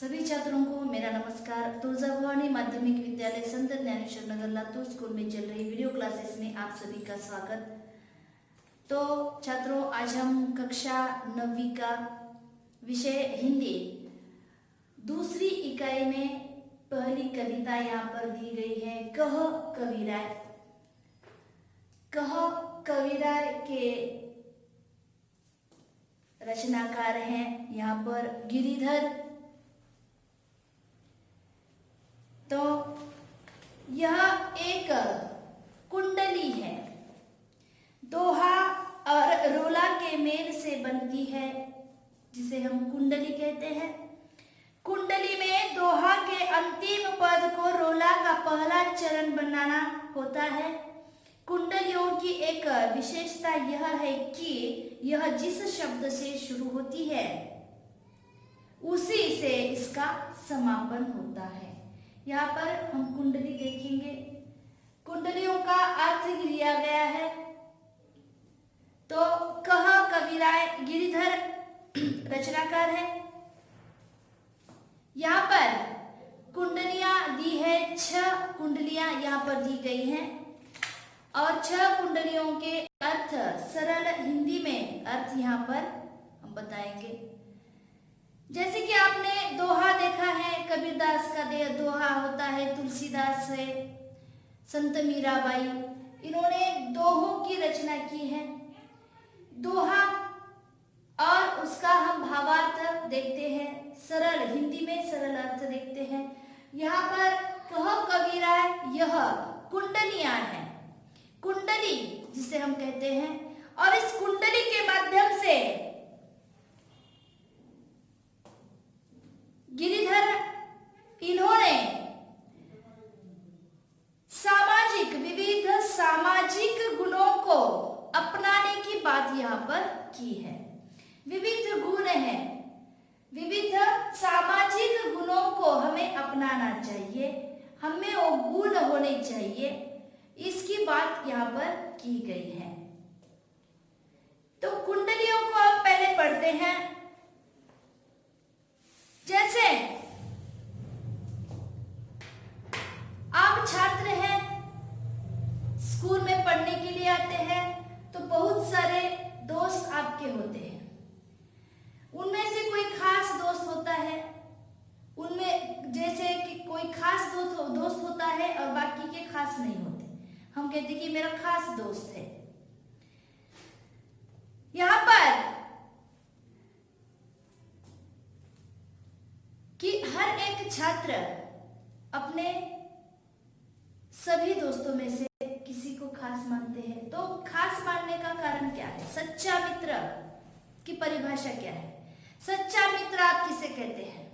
सभी छात्रों को मेरा नमस्कार। तुलजा भवानी माध्यमिक विद्यालय संत ज्ञानेश्वर नगर लातूर स्कूल में चल रही वीडियो क्लासेस में आप सभी का स्वागत। तो छात्रों, आज हम कक्षा 9वीं का विषय हिंदी दूसरी इकाई में पहली कविता यहाँ पर दी गई है। कह कविराय। कह कविराय के रचनाकार हैं यहाँ पर गिरिधर। तो यह एक कुंडली है, दोहा और रोला के मेल से बनती है, जिसे हम कुंडली कहते हैं। कुंडली में दोहा के अंतिम पद को रोला का पहला चरण बनाना होता है। कुंडलियों की एक विशेषता यह है कि यह जिस शब्द से शुरू होती है उसी से इसका समापन होता है। यहाँ पर हम कुंडली देखेंगे। कुंडलियों का अर्थ लिया गया है। तो कह कविराय गिरिधर रचनाकार है। यहाँ पर कुंडलियां दी है, 6 कुंडलियां यहाँ पर दी गई हैं और 6 कुंडलियों के अर्थ सरल हिंदी में अर्थ यहाँ पर हम बताएंगे। जैसे कि आपने दोहा देखा है, कबीरदास का दोहा होता है, तुलसीदास है, संत मीराबाई, इन्होंने दोहों की रचना की है। दोहा और उसका हम भावार्थ देखते हैं, सरल हिंदी में सरल अर्थ देखते हैं। यहाँ पर कह कबीराय, यह कुंडलियां हैं, कुंडली जिसे हम कहते हैं, और इस कुंडली के माध्यम से गिरिधर इन्होंने विविध सामाजिक गुणों को अपनाने की बात यहाँ पर की है। विविध गुण हैं, विविध सामाजिक गुणों को हमें अपनाना चाहिए, हमें वो गुण होने चाहिए, इसकी बात यहाँ पर की गई है। तो कुंडलियों को हम पहले पढ़ते हैं। जैसे आप छात्र हैं, स्कूल में पढ़ने के लिए आते हैं, तो बहुत सारे दोस्त आपके होते हैं। उनमें से कोई खास दोस्त होता है, उनमें जैसे कि कोई खास दोस्त होता है और बाकी के खास नहीं होते। हम कहते हैं कि मेरा खास दोस्त है। यहां पर कि हर एक छात्र अपने सभी दोस्तों में से किसी को खास मानते हैं। तो खास मानने का कारण क्या है? सच्चा मित्र की परिभाषा क्या है? सच्चा मित्र आप किसे कहते हैं?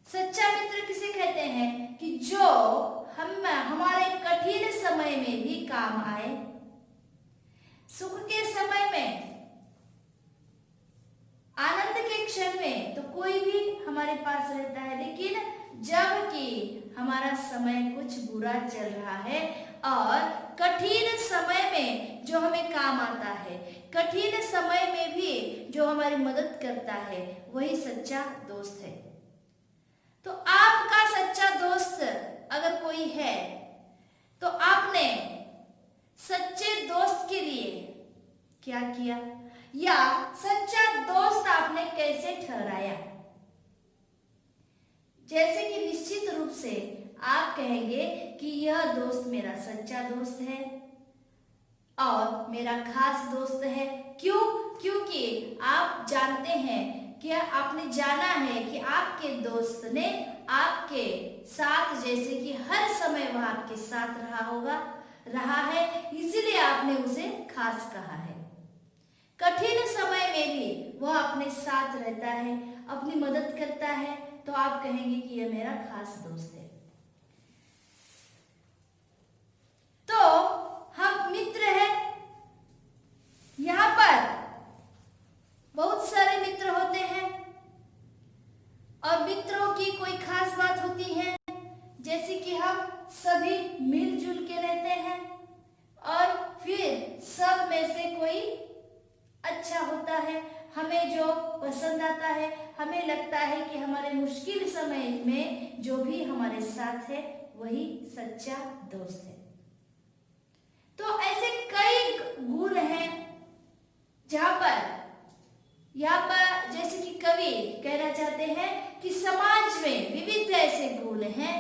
सच्चा मित्र किसे कहते हैं? कि जो हमारे कठिन समय में भी काम आए, सुख के समय में, आनंद के क्षण में तो कोई भी हमारे पास रहता है, लेकिन जब कि हमारा समय कुछ बुरा चल रहा है और कठिन समय में जो हमें काम आता है, कठिन समय में भी जो हमारी मदद करता है, वही सच्चा दोस्त है। तो आपका सच्चा दोस्त अगर कोई है तो आपने सच्चे दोस्त के लिए क्या किया, या सच्चा दोस्त आपने कैसे ठहराया? जैसे कि निश्चित रूप से आप कहेंगे कि यह दोस्त मेरा सच्चा दोस्त है और मेरा खास दोस्त है। क्यों? क्योंकि आप जानते हैं कि आपने जाना है कि आपके दोस्त ने आपके साथ, जैसे कि हर समय वह आपके साथ रहा है, इसीलिए आपने उसे खास कहा है। कठिन समय में भी वह अपने साथ रहता है, अपनी मदद करता है, तो आप कहेंगे कि यह मेरा खास दोस्त है। तो हम मित्र हैं। यहाँ पर बहुत सारे मित्र होते हैं और मित्रों की कोई खास बात होती है, जैसे कि हम सभी मिलजुल के रहते हैं और फिर सब में से कोई अच्छा होता है, हमें जो पसंद आता है, हमें लगता है कि हमारे मुश्किल समय में जो भी हमारे साथ है वही सच्चा दोस्त है। तो ऐसे कई गुण हैं जहां पर यहाँ पर जैसे कि कवि कहना चाहते हैं कि समाज में विविध ऐसे गुण हैं,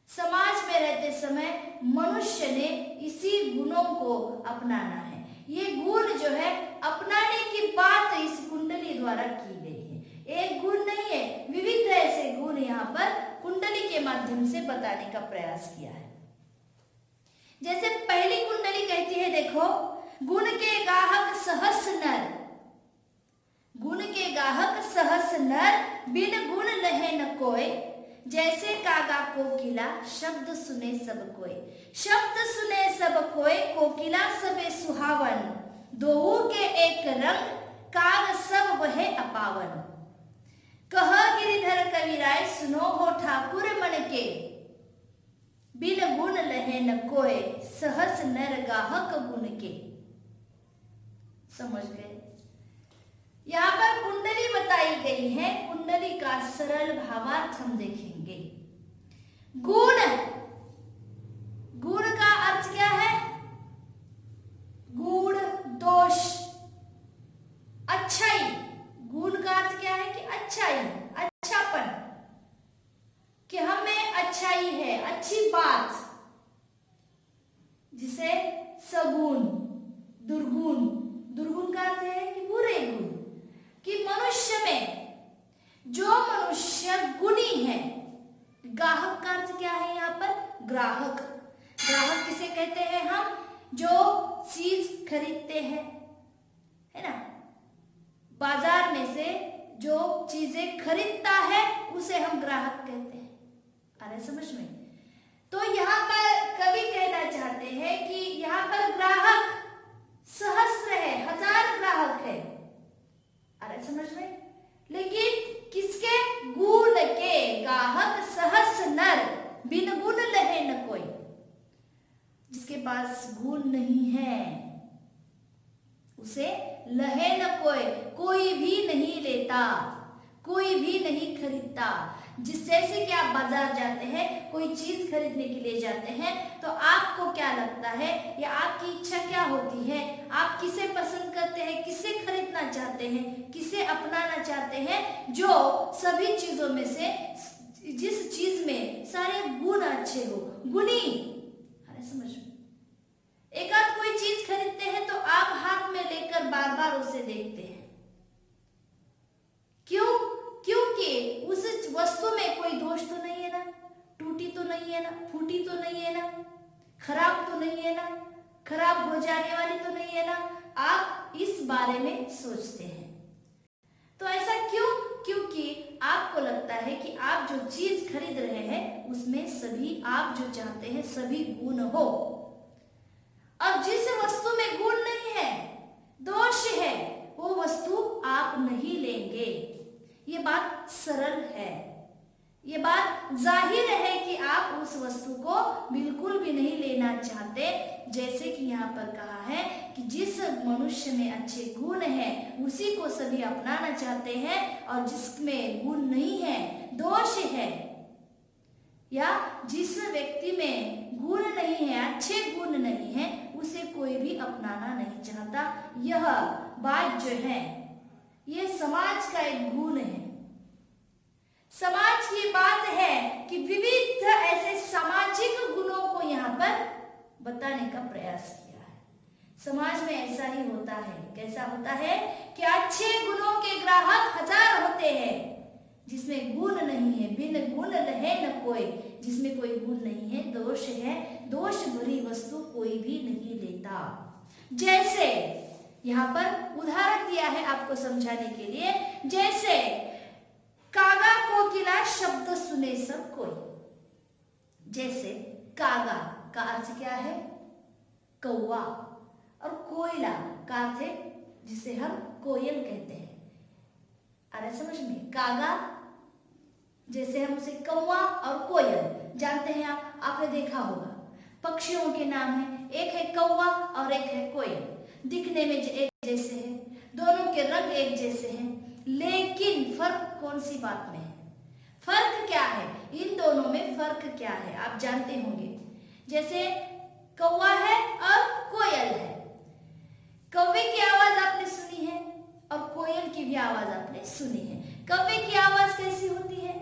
समाज में रहते समय मनुष्य ने इसी गुणों को अपनाना है। ये गुण जो है अपनाने की बात इस कुंडली द्वारा की गई है। एक गुण नहीं है, विविध ऐसे गुण यहाँ पर कुंडली के माध्यम से बताने का प्रयास किया है। जैसे पहली कुंडली कहती है, देखो, गुण के गाहक सहस नर, गुण के गाहक सहस नर, बिन गुण लहे न कोय, जैसे कागा कोकिला शब्द सुने सब कोय, शब्द सुने सब कोय कोकिला सबे सुहावन, दोहू के एक रंग काग सब वहे अपावन, कह गिरिधर कविराय सुनो हो ठाकुर मन के, बिन गुण लहे न कोय सहस नर गाहक गुण के। समझ गए? यहाँ पर कुंडली बताई गई है, कुंडली का सरल भावार्थ हम देखेंगे। गुण, गुण का अर्थ क्या है? गुण, दोष, अच्छाई। गुण का अर्थ क्या है? कि अच्छाई, अच्छापन, कि हमें अच्छाई है, अच्छी बात, जिसे सगुण, दुर्गुण, दुर्गुण का अर्थ है कि बुरे गुण, कि मनुष्य में जो मनुष्य गुणी है, गाहक का अर्थ क्या है यहाँ पर? ग्राहक। ग्राहक किसे कहते हैं हम? जो चीज खरीदते हैं, है ना, बाजार में से जो चीजें खरीदता है उसे हम ग्राहक कहते हैं। आ रहा है समझ में? तो यहाँ पर कवि कहना चाहते हैं कि यहाँ पर ग्राहक सहस्त्र है, हजार ग्राहक है। आ रहा है समझ में? लेकिन किसके? गुण के गाहक सहस नर, बिन गुण लहे न कोई, जिसके पास गुण नहीं है उसे लहे न कोई, कोई भी नहीं लेता, कोई भी नहीं खरीदता। जिस जैसे कि आप बाजार जाते हैं, कोई चीज खरीदने के लिए जाते हैं, तो आपको क्या लगता है या आपकी इच्छा क्या होती है? आप किसे पसंद करते हैं, किसे खरीदना चाहते हैं, किसे अपनाना चाहते हैं? जो सभी चीजों में से जिस चीज में सारे गुण अच्छे हो, गुणी। अरे समझ में? एक आध कोई चीज खरीदते हैं तो आप हाथ में लेकर बार बार उसे देखते हैं। क्यों? क्योंकि उस वस्तु में कोई दोष तो नहीं है ना, टूटी तो नहीं है ना, फूटी तो नहीं है ना, खराब तो नहीं है ना, खराब हो जाने वाली तो नहीं है ना, आप इस बारे में सोचते हैं। तो ऐसा क्यों? क्योंकि आपको लगता है कि आप जो चीज खरीद रहे हैं उसमें सभी आप जो चाहते हैं सभी गुण हो। अब जिस वस्तु में गुण नहीं है, दोष है, वो वस्तु आप नहीं लेंगे। ये बात सरल है, ये बात जाहिर है कि आप उस वस्तु को बिल्कुल भी नहीं लेना चाहते। जैसे कि यहाँ पर कहा है कि जिस मनुष्य में अच्छे गुण हैं उसी को सभी अपनाना चाहते हैं, और जिसमें गुण नहीं है, दोष है, या जिस व्यक्ति में गुण नहीं है, अच्छे गुण नहीं है, उसे कोई भी अपनाना नहीं चाहता। यह बात जो है ये समाज का एक गुण है। समाज की बात है कि विविध ऐसे सामाजिक गुणों को यहाँ पर बताने का प्रयास किया है। समाज में ऐसा ही होता है। कैसा होता है कि अच्छे गुणों के ग्राहक हजार होते हैं, जिसमें गुण नहीं है, बिन गुण लहे न कोई, जिसमें कोई गुण नहीं है, दोष है, दोष भरी वस्तु कोई भी नहीं लेता। जैसे यहाँ पर उदाहरण दिया है आपको समझाने के लिए, जैसे कागा कोकिला शब्द सुने सब कोई। जैसे कागा का अर्थ क्या है? कौवा, और कोयला का अर्थ है जिसे हम कोयल कहते हैं। अरे समझ में? कागा जैसे हम उसे कौवा और कोयल जानते हैं, आपने देखा होगा, पक्षियों के नाम है, एक है कौवा और एक है कोयल। दिखने में एक जैसे है, दोनों के रंग एक जैसे हैं, लेकिन फर्क कौन सी बात में है? फर्क क्या है? इन दोनों में फर्क क्या है आप जानते होंगे। जैसे कौवा है और कोयल है। कौवे की आवाज आपने सुनी है और कोयल की भी आवाज आपने सुनी है। कौवे की आवाज कैसी होती है?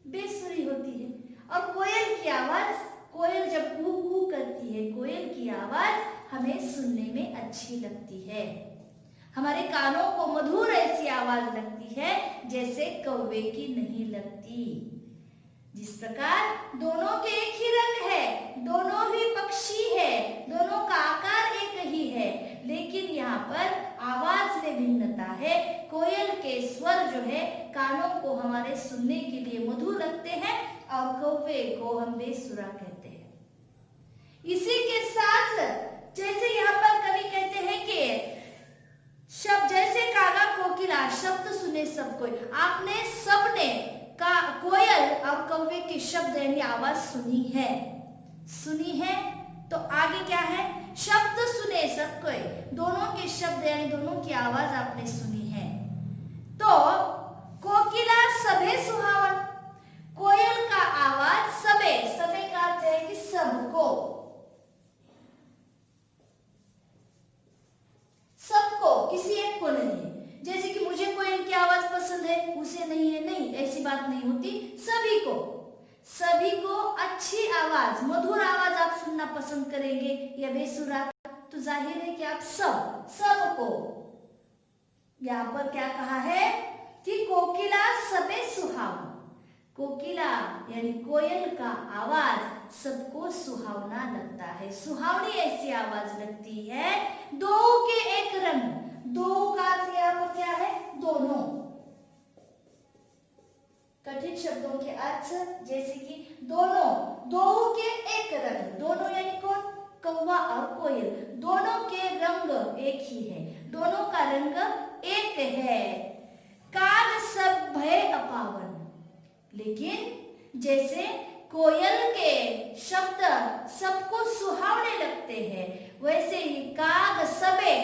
बेसुरी होती है। और कोयल की आवाज, कोयल जब कू कू करती है, कोयल की आवाज हमें सुनने में अच्छी लगती है, हमारे कानों को मधुर ऐसी आवाज लगती है जैसे कौवे की नहीं लगती। जिस प्रकार दोनों के एक ही रंग है, दोनों ही पक्षी है, दोनों का आकार एक ही है, लेकिन यहाँ पर आवाज में भिन्नता है। कोयल के स्वर जो है कानों को हमारे सुनने के लिए मधुर लगते हैं और कौवे को हम बेसुरा कहते हैं। इसी के साथ जैसे यहाँ पर कवि कहते हैं कि शब्द जैसे कागा कोकिला शब्द सुने सब कोई, आपने सबने का कोयल और कौवे के शब्द यानी आवाज सुनी है। तो आगे क्या है? शब्द सुने सब कोई, दोनों के शब्द यानी दोनों की आवाज आपने सुनी है। तो कोकिला सबे सुहावन, कोयल का आवाज सबे का अर्थ है कि सबको किसी एक को नहीं है। जैसे कि मुझे कोयल की आवाज पसंद है, उसे नहीं है, नहीं, ऐसी बात नहीं होती। सभी को अच्छी आवाज, मधुर आवाज आप सुनना पसंद करेंगे या बेसुरा, तो जाहिर है कि आप सबको। यहाँ पर क्या कहा है कि कोकिला सबे सुहावन, कोकिला यानी कोयल का आवाज सबको सुहावना लगता है, सुहावनी ऐसी आवाज लगती है। दो के एक रंग, दो का अर्थ यहाँ पर क्या है? दोनों। कठिन शब्दों के अर्थ जैसे कि दोनों, दो के एक रंग, दोनों यानी कौन? कौवा और कोयल, दोनों के रंग एक ही है, दोनों का रंग एक है। काग सब भय अपावन, लेकिन जैसे कोयल के शब्द सबको सुहावने लगते हैं, वैसे ही काग सबे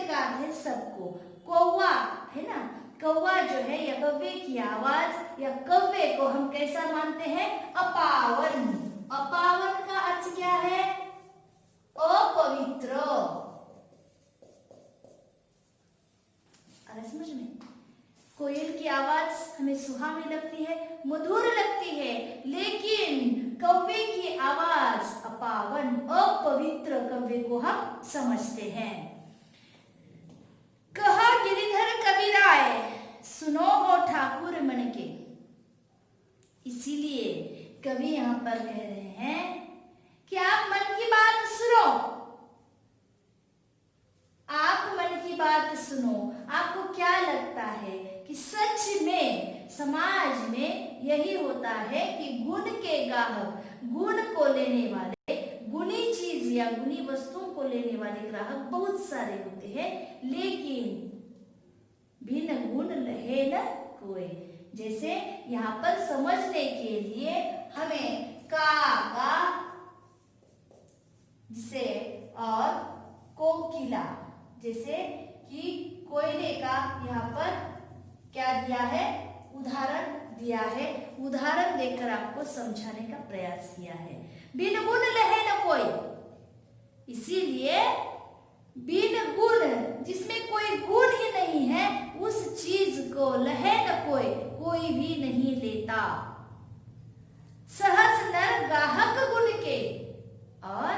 का अर्थ है सबको। कौवा है ना, कौवा जो है या कौवे की आवाज या कौवे को हम कैसा मानते हैं? अपावन। अपावन का अर्थ क्या है? अपवित्र। समझ में? कोयल की आवाज हमें सुहावनी लगती है, मधुर लगती है, लेकिन कौवे की आवाज अपावन, अपवित्र कौवे को हम समझते हैं। कहा गिरिधर कबीराय सुनो हो ठाकुर मन के, इसीलिए कवि यहाँ पर कह रहे हैं कि आप मन की बात सुनो, आप मन की बात सुनो। आपको क्या लगता है कि सच में समाज में यही होता है कि गुण के ग्राहक, गुण को लेने वाले, गुणी चीज या गुणी वस्तुओं को लेने वाले ग्राहक बहुत सारे होते हैं, लेकिन बिन गुण लहे न कोई। जैसे यहाँ पर समझने के लिए हमें कागा जिसे और कोकिला, जैसे कि कोयले का यहाँ पर क्या दिया है? उदाहरण दिया है, उदाहरण देकर आपको समझाने का प्रयास किया है। बिन गुण लहे न कोई, इसीलिए बिन गुण, जिसमें कोई गुण ही नहीं है, उस चीज को लहे न कोई भी नहीं लेता। सहस नर ग्राहक गुण के, और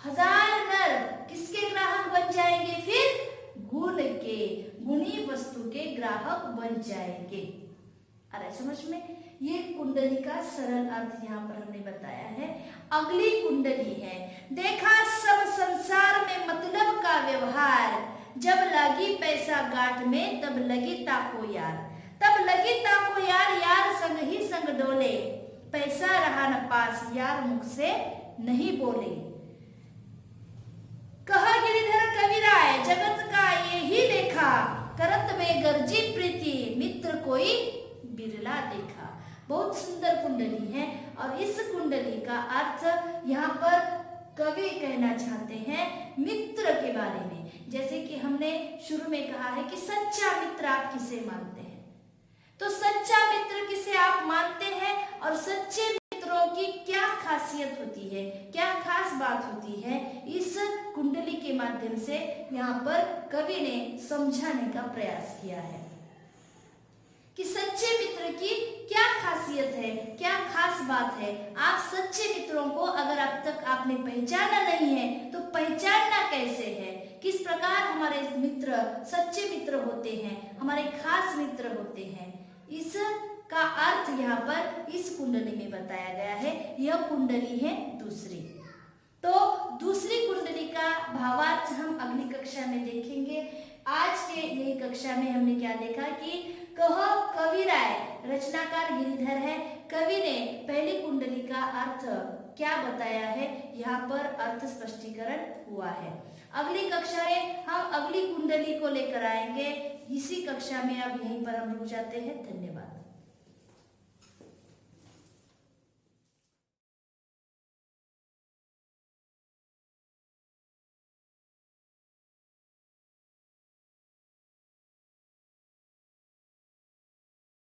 हजार नर किसके ग्राहक बन जाएंगे? फिर गुण के, गुणी वस्तु के ग्राहक बन जाएंगे। अरे समझ में? ये कुंडली का सरल अर्थ यहाँ पर हमने बताया है। अगली कुंडली है, देखा सब संसार में मतलब का व्यवहार, जब लगी पैसा गांठ में तब लगी ताको यार, तब लगी ताको यार, यार संग ही संग डोले, पैसा रहा न पास यार मुख से नहीं बोले। कहा गिरिधर कबीराय जगत का यही लेखा, करत में गर्जी प्रीति मित्र कोई बिरला देखा। बहुत सुंदर कुंडली है और इस कुंडली का अर्थ यहाँ पर कवि कहना चाहते हैं मित्र के बारे में। जैसे कि हमने शुरू में कहा है कि सच्चा मित्र आप किसे मानते हैं। तो सच्चा मित्र किसे आप मानते हैं और सच्चे मित्रों की क्या खासियत होती है, क्या खास बात होती है, इस कुंडली के माध्यम से यहाँ पर कवि ने समझाने का प्रयास किया है कि सच्चे मित्र की क्या खासियत है, क्या खास बात है। आप सच्चे मित्रों को अगर अब तक आपने पहचाना नहीं है तो पहचानना कैसे है, किस प्रकार हमारे मित्र सच्चे मित्र होते हैं, हमारे खास मित्र होते हैं, इसका अर्थ यहाँ पर इस कुंडली में बताया गया है। यह कुंडली है दूसरी। तो दूसरी कुंडली का भावार्थ हम अगली कक्षा में देखेंगे। आज के यही कक्षा में हमने क्या देखा कि कह कविराय रचनाकार गिरिधर है। कवि ने पहली कुंडली का अर्थ क्या बताया है, यहाँ पर अर्थ स्पष्टीकरण हुआ है। अगली कक्षा में हम अगली कुंडली को लेकर आएंगे। इसी कक्षा में अब यहीं पर हम रुक जाते हैं। धन्यवाद।